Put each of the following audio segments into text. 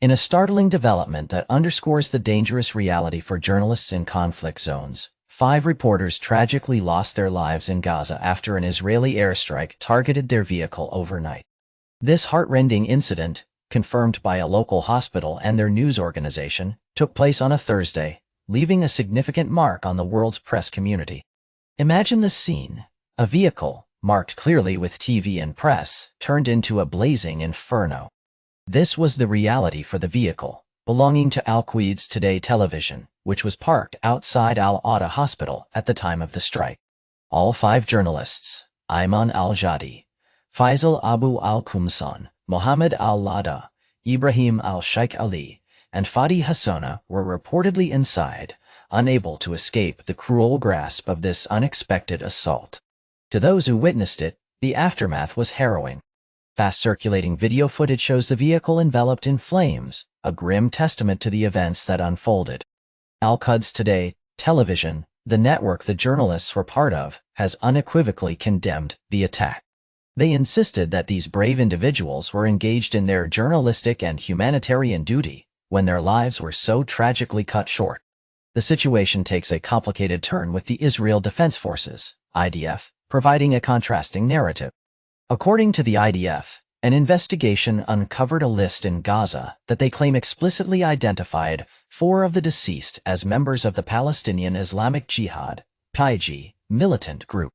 In a startling development that underscores the dangerous reality for journalists in conflict zones, 5 reporters tragically lost their lives in Gaza after an Israeli airstrike targeted their vehicle overnight. This heart-rending incident, confirmed by a local hospital and their news organization, took place on a Thursday, leaving a significant mark on the world's press community. Imagine the scene. A vehicle, marked clearly with TV and press, turned into a blazing inferno. This was the reality for the vehicle, belonging to Al-Quds Today Television, which was parked outside Al-Adha Hospital at the time of the strike. All 5 journalists, Ayman al-Jadi, Faisal Abu al-Qumsan, Mohammed al-Lada, Ibrahim al-Sheikh Ali, and Fadi Hassana were reportedly inside, unable to escape the cruel grasp of this unexpected assault. To those who witnessed it, the aftermath was harrowing. Fast-circulating video footage shows the vehicle enveloped in flames, a grim testament to the events that unfolded. Al-Quds Today Television, the network the journalists were part of, has unequivocally condemned the attack. They insisted that these brave individuals were engaged in their journalistic and humanitarian duty when their lives were so tragically cut short. The situation takes a complicated turn with the Israel Defense Forces, IDF, providing a contrasting narrative. According to the IDF, an investigation uncovered a list in Gaza that they claim explicitly identified 4 of the deceased as members of the Palestinian Islamic Jihad, PIJ, militant group.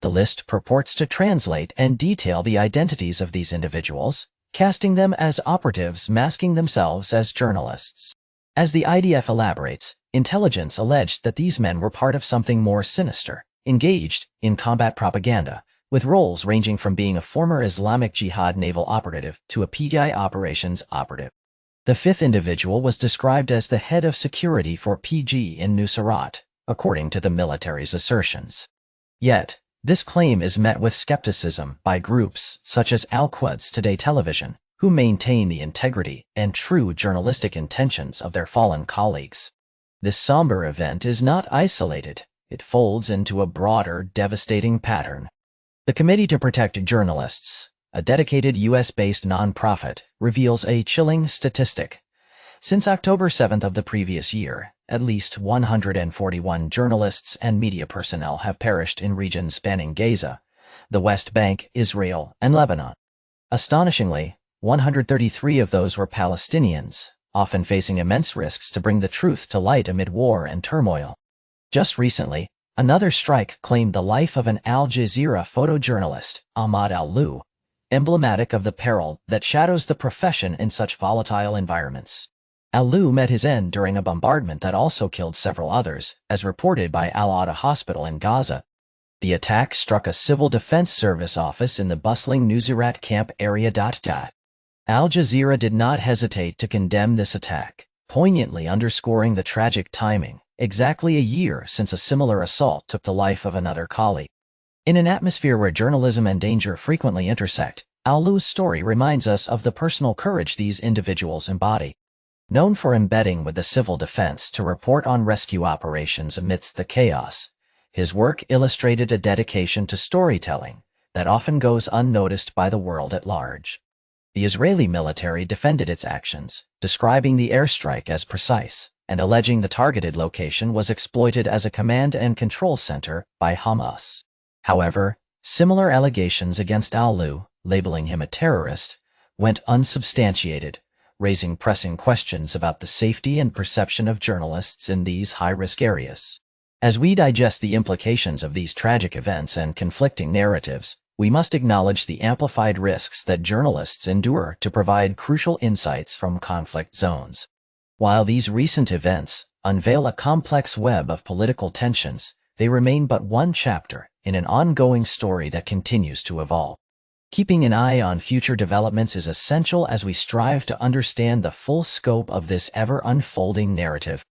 The list purports to translate and detail the identities of these individuals, casting them as operatives masking themselves as journalists. As the IDF elaborates, intelligence alleged that these men were part of something more sinister, engaged in combat propaganda, with roles ranging from being a former Islamic Jihad naval operative to a PIJ operations operative. The 5th individual was described as the head of security for PIJ in Nusrat, according to the military's assertions. Yet, this claim is met with skepticism by groups such as Al-Quds Today Television, who maintain the integrity and true journalistic intentions of their fallen colleagues. This somber event is not isolated. It folds into a broader, devastating pattern. The Committee to Protect Journalists, a dedicated U.S.-based nonprofit, reveals a chilling statistic. Since October 7th of the previous year, at least 141 journalists and media personnel have perished in regions spanning Gaza, the West Bank, Israel, and Lebanon. Astonishingly, 133 of those were Palestinians, often facing immense risks to bring the truth to light amid war and turmoil. Just recently, another strike claimed the life of an Al Jazeera photojournalist, Ahmad al-Lu, emblematic of the peril that shadows the profession in such volatile environments. Al-Lu met his end during a bombardment that also killed several others, as reported by Al-Adha Hospital in Gaza. The attack struck a civil defense service office in the bustling Nusrat camp area. Al Jazeera did not hesitate to condemn this attack, poignantly underscoring the tragic timing, exactly a year since a similar assault took the life of another colleague. In an atmosphere where journalism and danger frequently intersect, Al-Lu's story reminds us of the personal courage these individuals embody. Known for embedding with the civil defense to report on rescue operations amidst the chaos, his work illustrated a dedication to storytelling that often goes unnoticed by the world at large. The Israeli military defended its actions, describing the airstrike as precise, and alleging the targeted location was exploited as a command and control center by Hamas. However, similar allegations against Al-Lu, labeling him a terrorist, went unsubstantiated, raising pressing questions about the safety and perception of journalists in these high-risk areas. As we digest the implications of these tragic events and conflicting narratives, we must acknowledge the amplified risks that journalists endure to provide crucial insights from conflict zones. While these recent events unveil a complex web of political tensions, they remain but one chapter in an ongoing story that continues to evolve. Keeping an eye on future developments is essential as we strive to understand the full scope of this ever-unfolding narrative.